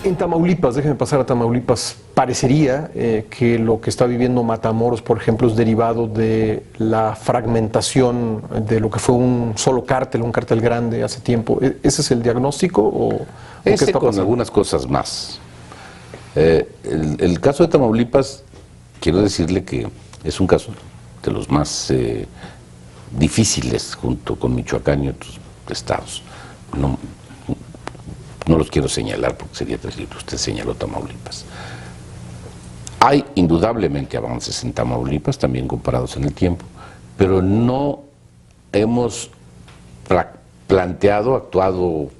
En Tamaulipas, déjeme pasar a Tamaulipas, parecería que lo que está viviendo Matamoros, por ejemplo, es derivado de la fragmentación de lo que fue un solo cártel, un cártel grande hace tiempo. ¿Ese es el diagnóstico o qué está con pasando? algunas cosas más. El caso de Tamaulipas, quiero decirle que es un caso de los más difíciles junto con Michoacán y otros estados. No los quiero señalar porque sería terrible. Usted señaló Tamaulipas. Hay indudablemente avances en Tamaulipas, también comparados en el tiempo, pero no hemos actuado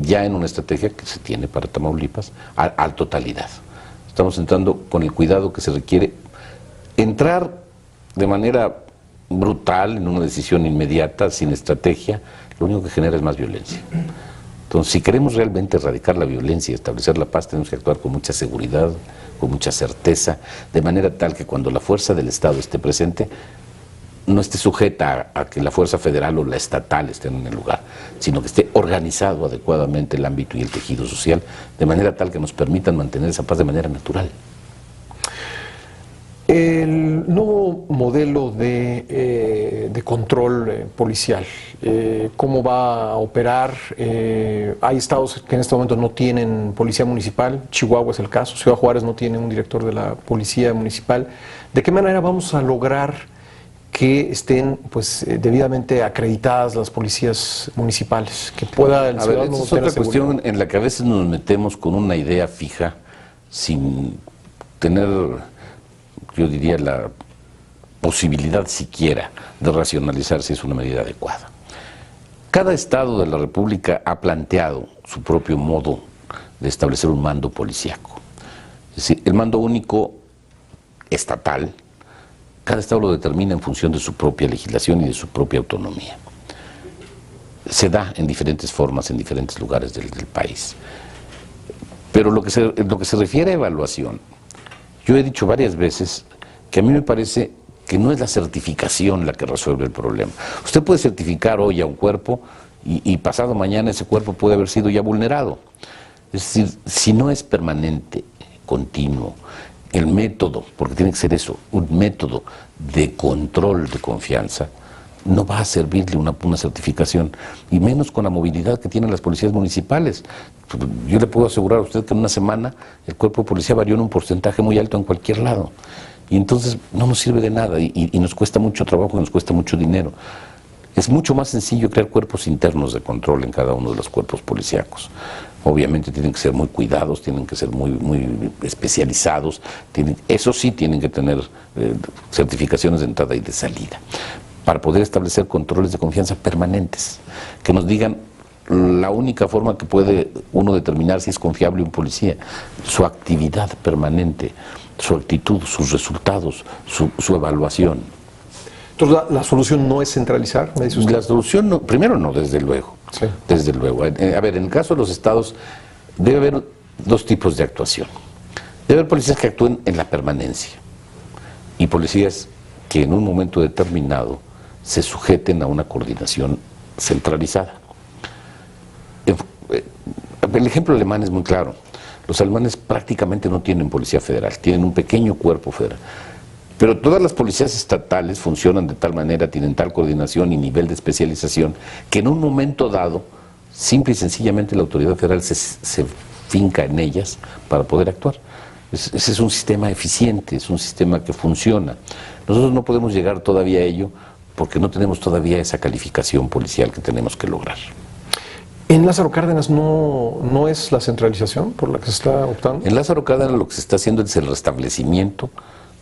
ya en una estrategia que se tiene para Tamaulipas a totalidad. Estamos entrando con el cuidado que se requiere. Entrar de manera brutal en una decisión inmediata, sin estrategia, lo único que genera es más violencia. Entonces, si queremos realmente erradicar la violencia y establecer la paz, tenemos que actuar con mucha seguridad, con mucha certeza, de manera tal que cuando la fuerza del Estado esté presente, no esté sujeta a que la fuerza federal o la estatal estén en el lugar, sino que esté organizado adecuadamente el ámbito y el tejido social, de manera tal que nos permitan mantener esa paz de manera natural. El nuevo modelo de control policial, ¿cómo va a operar? Hay estados que en este momento no tienen policía municipal, Chihuahua es el caso, Ciudad Juárez no tiene un director de la policía municipal. ¿De qué manera vamos a lograr que estén pues debidamente acreditadas las policías municipales? Que pueda el ciudadano esta es tener otra seguridad. cuestión en la que a veces nos metemos con una idea fija, sin tener, yo diría, la posibilidad siquiera de racionalizar si es una medida adecuada. Cada estado de la República ha planteado su propio modo de establecer un mando policíaco. Es decir, el mando único estatal, cada estado lo determina en función de su propia legislación y de su propia autonomía. Se da en diferentes formas en diferentes lugares del país. Pero lo que se refiere a evaluación, yo he dicho varias veces que a mí me parece que no es la certificación la que resuelve el problema. Usted puede certificar hoy a un cuerpo y pasado mañana ese cuerpo puede haber sido ya vulnerado. Es decir, si no es permanente, continuo, el método, porque tiene que ser eso, un método de control de confianza, no va a servirle una certificación, y menos con la movilidad que tienen las policías municipales. Yo le puedo asegurar a usted que en una semana el cuerpo de policía varió en un porcentaje muy alto en cualquier lado, y entonces no nos sirve de nada, y nos cuesta mucho trabajo, nos cuesta mucho dinero. Es mucho más sencillo crear cuerpos internos de control en cada uno de los cuerpos policíacos. Obviamente tienen que ser muy cuidados, tienen que ser muy especializados, eso sí tienen que tener certificaciones de entrada y de salida, para poder establecer controles de confianza permanentes, que nos digan la única forma que puede uno determinar si es confiable un policía, su actividad permanente, su actitud, sus resultados, su evaluación. Entonces, ¿la solución no es centralizar, me dice usted? La solución, no, primero no, desde luego. Sí. Desde luego. A ver, en el caso de los estados, debe haber dos tipos de actuación. Debe haber policías que actúen en la permanencia y policías que en un momento determinado se sujeten a una coordinación centralizada. El ejemplo alemán es muy claro. Los alemanes prácticamente no tienen policía federal, tienen un pequeño cuerpo federal. Pero todas las policías estatales funcionan de tal manera, tienen tal coordinación y nivel de especialización, que en un momento dado, simple y sencillamente la autoridad federal se finca en ellas para poder actuar. Ese es un sistema eficiente, es un sistema que funciona. Nosotros no podemos llegar todavía a ello porque no tenemos todavía esa calificación policial que tenemos que lograr. ¿En Lázaro Cárdenas no es la centralización por la que se está optando? En Lázaro Cárdenas lo que se está haciendo es el restablecimiento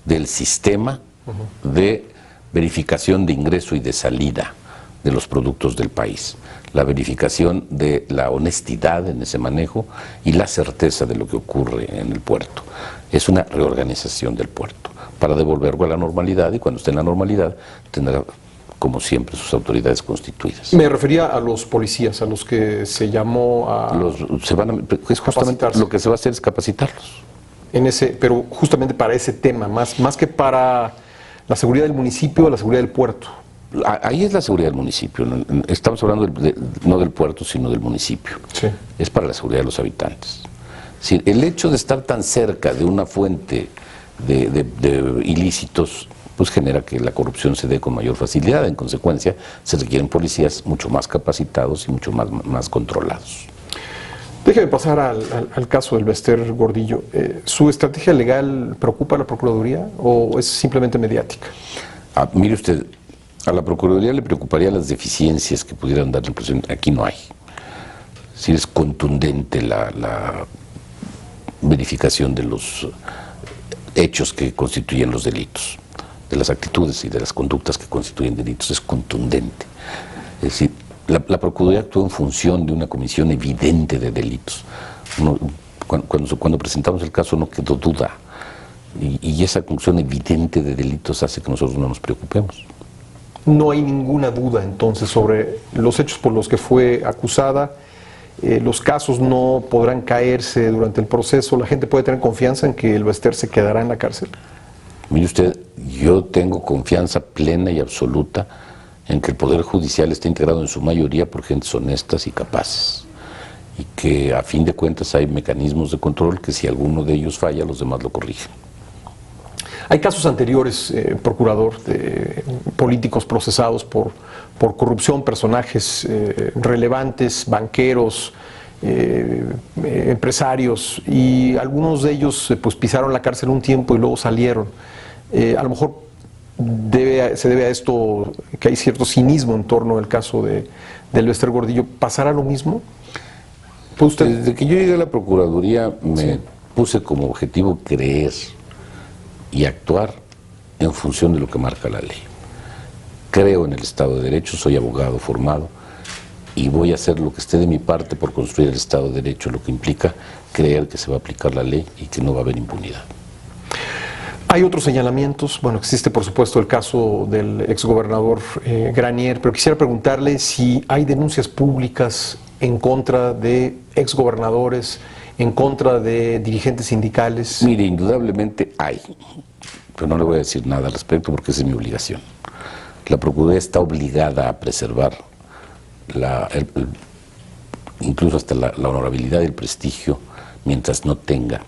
del sistema de verificación de ingreso y de salida de los productos del país, la verificación de la honestidad en ese manejo y la certeza de lo que ocurre en el puerto. Es una reorganización del puerto para devolverlo a la normalidad, y cuando esté en la normalidad tendrá, como siempre, sus autoridades constituidas. Me refería a los policías, a los que se llamó a... Es justamente lo que se va a hacer es capacitarlos. Pero justamente para ese tema, más que para la seguridad del municipio, la seguridad del puerto. Ahí es la seguridad del municipio. Estamos hablando no del puerto, sino del municipio. Sí. Es para la seguridad de los habitantes. Es decir, el hecho de estar tan cerca de una fuente de ilícitos pues genera que la corrupción se dé con mayor facilidad. En consecuencia, se requieren policías mucho más capacitados y mucho más controlados. Déjeme pasar al caso del Bester Gordillo. ¿Su estrategia legal preocupa a la Procuraduría o es simplemente mediática? Mire usted, a la Procuraduría le preocuparía las deficiencias que pudieran dar la impresión. Aquí no hay. Si es contundente la verificación de los hechos que constituyen los delitos, de las actitudes y de las conductas que constituyen delitos, es contundente. Es decir, la Procuraduría actúa en función de una comisión evidente de delitos. Cuando presentamos el caso no quedó duda, y esa comisión evidente de delitos hace que nosotros no nos preocupemos. No hay ninguna duda entonces sobre los hechos por los que fue acusada. Los casos no podrán caerse durante el proceso. La gente puede tener confianza en que el Bester se quedará en la cárcel. Mire usted, yo tengo confianza plena y absoluta en que el Poder Judicial está integrado en su mayoría por gentes honestas y capaces, y que a fin de cuentas hay mecanismos de control que si alguno de ellos falla, los demás lo corrigen. Hay casos anteriores, procurador, de políticos procesados por corrupción, personajes relevantes, banqueros, empresarios, y algunos de ellos pues pisaron la cárcel un tiempo y luego salieron. A lo mejor se debe a esto que hay cierto cinismo en torno al caso del Bester Gordillo. ¿Pasará lo mismo? ¿Puede usted? Desde que yo llegué a la Procuraduría me puse como objetivo creer y actuar en función de lo que marca la ley. Creo en el Estado de Derecho, soy abogado formado y voy a hacer lo que esté de mi parte por construir el Estado de Derecho, lo que implica creer que se va a aplicar la ley y que no va a haber impunidad. Hay otros señalamientos. Bueno, existe por supuesto el caso del exgobernador Granier, pero quisiera preguntarle si hay denuncias públicas en contra de exgobernadores, en contra de dirigentes sindicales. Mire, indudablemente hay, pero no le voy a decir nada al respecto porque esa es mi obligación. La Procuraduría está obligada a preservar incluso hasta la honorabilidad y el prestigio mientras no tenga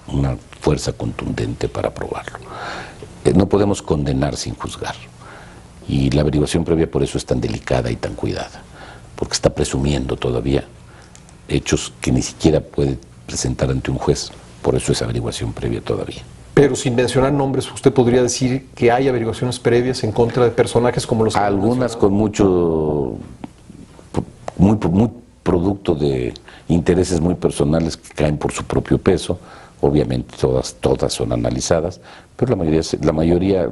una fuerza contundente para probarlo. No podemos condenar sin juzgar, y la averiguación previa por eso es tan delicada y tan cuidada, porque está presumiendo todavía hechos que ni siquiera puede presentar ante un juez, por eso es averiguación previa todavía. Pero sin mencionar nombres, ¿usted podría decir que hay averiguaciones previas en contra de personajes como los que algunas con muy producto de intereses muy personales que caen por su propio peso? Obviamente todas son analizadas, pero la mayoría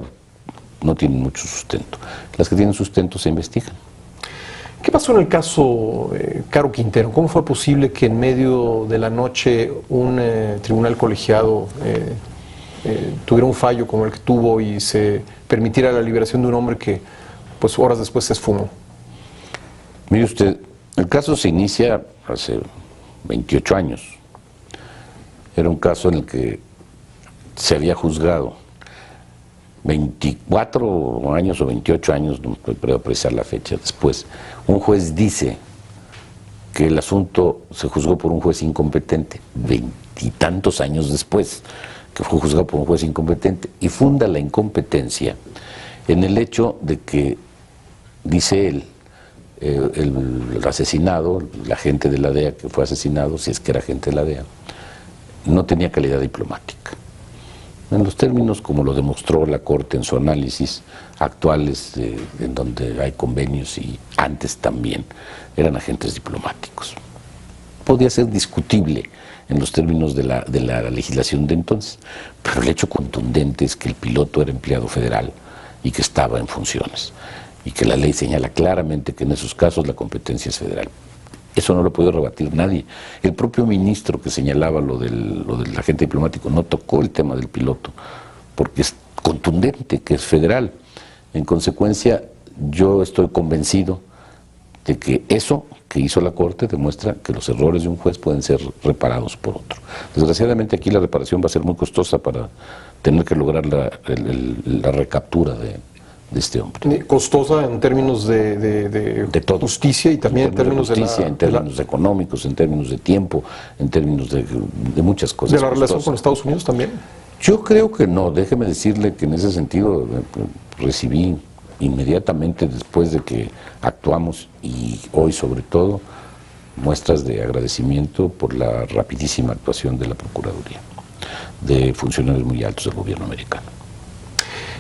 no tienen mucho sustento. Las que tienen sustento se investigan. ¿Qué pasó en el caso Caro Quintero? ¿Cómo fue posible que en medio de la noche un tribunal colegiado tuviera un fallo como el que tuvo y se permitiera la liberación de un hombre que pues horas después se esfumó? Mire usted, el caso se inicia hace 28 años. Era un caso en el que se había juzgado 24 años o 28 años, no puedo precisar la fecha después. Un juez dice que el asunto se juzgó por un juez incompetente, 20 y tantos años después que fue juzgado por un juez incompetente, y funda la incompetencia en el hecho de que, dice él, el asesinado, el agente de la DEA que fue asesinado, si es que era agente de la DEA, no tenía calidad diplomática. En los términos como lo demostró la Corte en su análisis, actuales, en donde hay convenios y antes también, eran agentes diplomáticos. Podía ser discutible en los términos de la legislación de entonces, pero el hecho contundente es que el piloto era empleado federal y que estaba en funciones, y que la ley señala claramente que en esos casos la competencia es federal. Eso no lo puede rebatir nadie. El propio ministro que señalaba lo del agente diplomático no tocó el tema del piloto, porque es contundente, que es federal. En consecuencia, yo estoy convencido de que eso que hizo la Corte demuestra que los errores de un juez pueden ser reparados por otro. Desgraciadamente aquí la reparación va a ser muy costosa para tener que lograr la recaptura de este hombre. Costosa en términos de todo. justicia y también en términos de justicia, en términos económicos, en términos de tiempo, en términos de muchas cosas. ¿De la relación con Estados Unidos también? Yo creo que no. Déjeme decirle que en ese sentido recibí inmediatamente después de que actuamos, y hoy sobre todo, muestras de agradecimiento por la rapidísima actuación de la Procuraduría, de funcionarios muy altos del gobierno americano.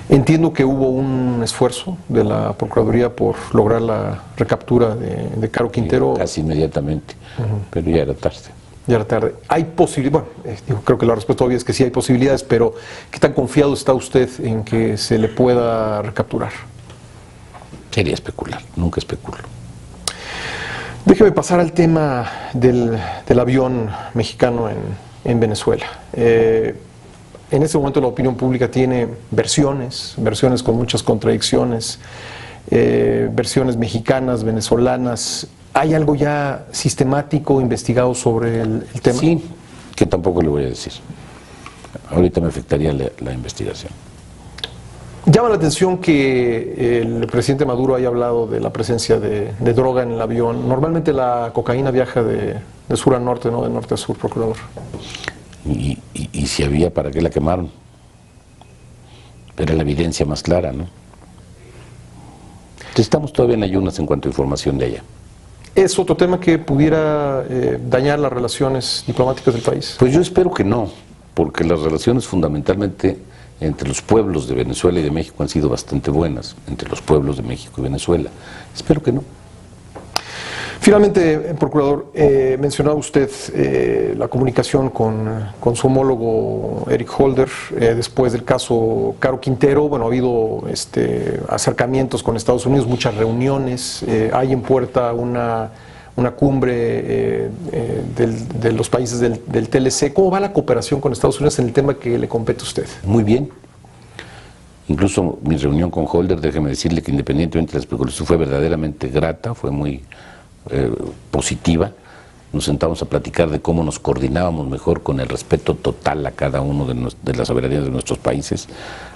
Entiendo que hubo un esfuerzo de la Procuraduría por lograr la recaptura de Caro Quintero. Sí, casi inmediatamente, pero ya era tarde. Ya era tarde. ¿Hay posibilidades? Bueno, creo que la respuesta obvia es que sí hay posibilidades, pero ¿qué tan confiado está usted en que se le pueda recapturar? Sería especular, nunca especulo. Déjeme pasar al tema del avión mexicano en Venezuela. En este momento la opinión pública tiene versiones con muchas contradicciones, versiones mexicanas, venezolanas. ¿Hay algo ya sistemático, investigado sobre el tema? Sí, que tampoco le voy a decir. Ahorita me afectaría la investigación. Llama la atención que el presidente Maduro haya hablado de la presencia de droga en el avión. Normalmente la cocaína viaja de sur a norte, no de norte a sur, procurador. Y si había, ¿para qué la quemaron? Era la evidencia más clara, ¿no? Estamos todavía en ayunas en cuanto a información de ella. ¿Es otro tema que pudiera dañar las relaciones diplomáticas del país? Pues yo espero que no, porque las relaciones fundamentalmente entre los pueblos de Venezuela y de México han sido bastante buenas, entre los pueblos de México y Venezuela. Espero que no. Finalmente, procurador, mencionaba usted la comunicación con su homólogo Eric Holder después del caso Caro Quintero. Bueno, ha habido acercamientos con Estados Unidos, muchas reuniones, hay en puerta una cumbre de los países del TLC. ¿Cómo va la cooperación con Estados Unidos en el tema que le compete a usted? Muy bien. Incluso mi reunión con Holder, déjeme decirle que independientemente de la especulación, fue verdaderamente grata, fue muy positiva. Nos sentamos a platicar de cómo nos coordinábamos mejor con el respeto total a cada uno de las soberanías de nuestros países.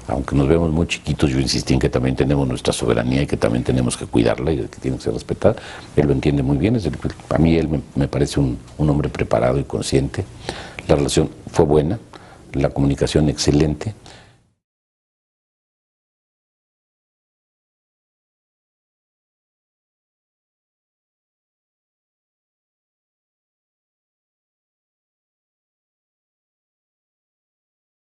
Aunque nos vemos muy chiquitos, yo insistí en que también tenemos nuestra soberanía y que también tenemos que cuidarla y que tiene que ser respetada. Él lo entiende muy bien. A mí él me parece un hombre preparado y consciente. La relación fue buena, la comunicación excelente.